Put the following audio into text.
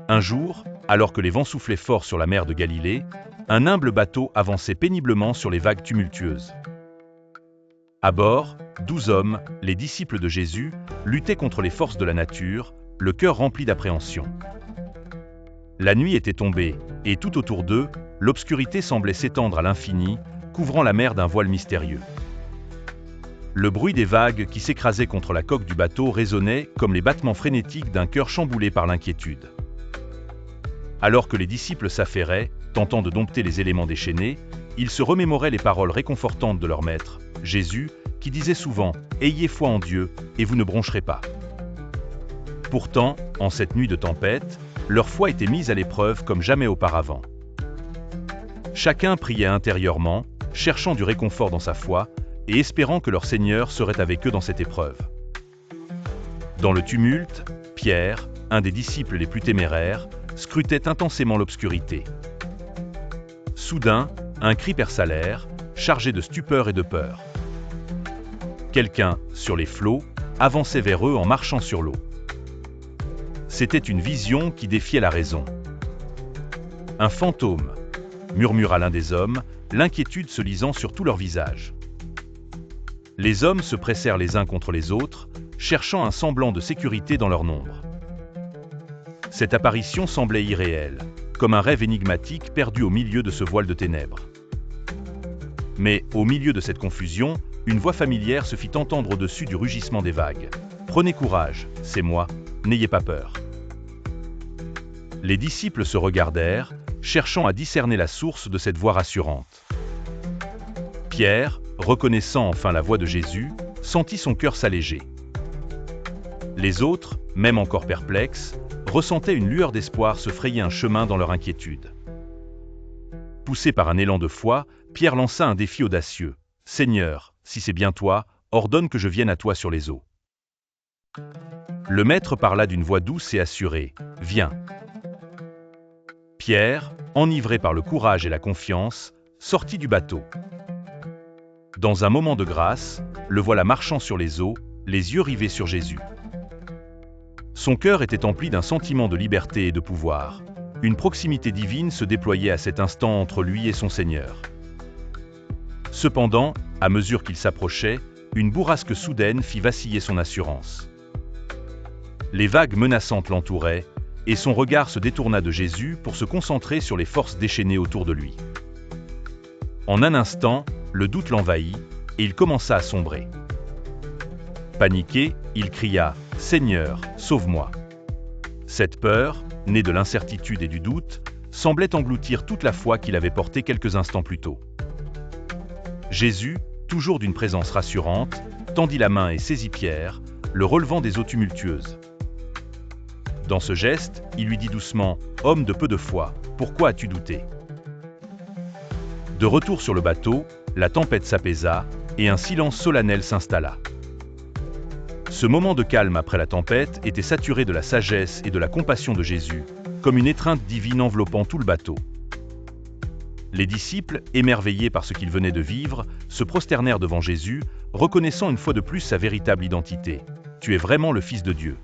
Un jour, alors que les vents soufflaient fort sur la mer de Galilée, un humble bateau avançait péniblement sur les vagues tumultueuses. À bord, 12 hommes, les disciples de Jésus, luttaient contre les forces de la nature, le cœur rempli d'appréhension. La nuit était tombée, et tout autour d'eux, l'obscurité semblait s'étendre à l'infini, couvrant la mer d'un voile mystérieux. Le bruit des vagues qui s'écrasaient contre la coque du bateau résonnait comme les battements frénétiques d'un cœur chamboulé par l'inquiétude. Alors que les disciples s'affairaient, tentant de dompter les éléments déchaînés, ils se remémoraient les paroles réconfortantes de leur maître, Jésus, qui disait souvent « Ayez foi en Dieu, et vous ne broncherez pas ». Pourtant, en cette nuit de tempête, leur foi était mise à l'épreuve comme jamais auparavant. Chacun priait intérieurement, cherchant du réconfort dans sa foi, et espérant que leur Seigneur serait avec eux dans cette épreuve. Dans le tumulte, Pierre, un des disciples les plus téméraires, scrutait intensément l'obscurité. Soudain, un cri perça l'air, chargé de stupeur et de peur. Quelqu'un, sur les flots, avançait vers eux en marchant sur l'eau. C'était une vision qui défiait la raison. « Un fantôme !» murmura l'un des hommes, l'inquiétude se lisant sur tout leur visage. Les hommes se pressèrent les uns contre les autres, cherchant un semblant de sécurité dans leur nombre. Cette apparition semblait irréelle, comme un rêve énigmatique perdu au milieu de ce voile de ténèbres. Mais, au milieu de cette confusion, une voix familière se fit entendre au-dessus du rugissement des vagues. « Prenez courage, c'est moi, n'ayez pas peur. » Les disciples se regardèrent, cherchant à discerner la source de cette voix rassurante. Pierre, reconnaissant enfin la voix de Jésus, sentit son cœur s'alléger. Les autres, même encore perplexes, ressentaient une lueur d'espoir se frayer un chemin dans leur inquiétude. Poussé par un élan de foi, Pierre lança un défi audacieux. « Seigneur, si c'est bien toi, ordonne que je vienne à toi sur les eaux. » Le maître parla d'une voix douce et assurée. « Viens. » Pierre, enivré par le courage et la confiance, sortit du bateau. Dans un moment de grâce, le voilà marchant sur les eaux, les yeux rivés sur Jésus. Son cœur était empli d'un sentiment de liberté et de pouvoir. Une proximité divine se déployait à cet instant entre lui et son Seigneur. Cependant, à mesure qu'il s'approchait, une bourrasque soudaine fit vaciller son assurance. Les vagues menaçantes l'entouraient, et son regard se détourna de Jésus pour se concentrer sur les forces déchaînées autour de lui. En un instant, le doute l'envahit, et il commença à sombrer. Paniqué, il cria « Seigneur, sauve-moi !» Cette peur, née de l'incertitude et du doute, semblait engloutir toute la foi qu'il avait portée quelques instants plus tôt. Jésus, toujours d'une présence rassurante, tendit la main et saisit Pierre, le relevant des eaux tumultueuses. Dans ce geste, il lui dit doucement « Homme de peu de foi, pourquoi as-tu douté ?» De retour sur le bateau, la tempête s'apaisa et un silence solennel s'installa. Ce moment de calme après la tempête était saturé de la sagesse et de la compassion de Jésus, comme une étreinte divine enveloppant tout le bateau. Les disciples, émerveillés par ce qu'ils venaient de vivre, se prosternèrent devant Jésus, reconnaissant une fois de plus sa véritable identité. « Tu es vraiment le Fils de Dieu. »